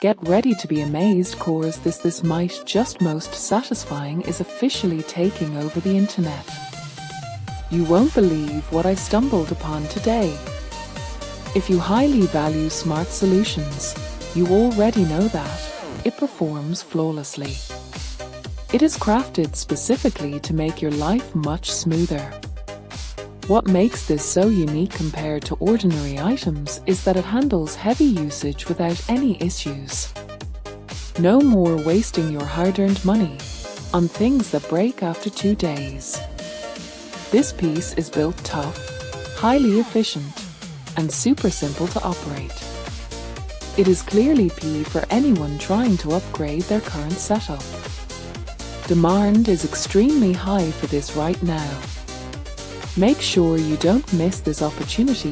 Get ready to be amazed, cause this might just most satisfying is officially taking over the internet. You won't believe what I stumbled upon today. If you highly value smart solutions, you already know that it performs flawlessly. It is crafted specifically to make your life much smoother. What makes this so unique compared to ordinary items is that it handles heavy usage without any issues. No more wasting your hard-earned money on things that break after 2 days. This piece is built tough, highly efficient, and super simple to operate. It is clearly P for anyone trying to upgrade their current setup. Demand is extremely high for this right now. Make sure you don't miss this opportunity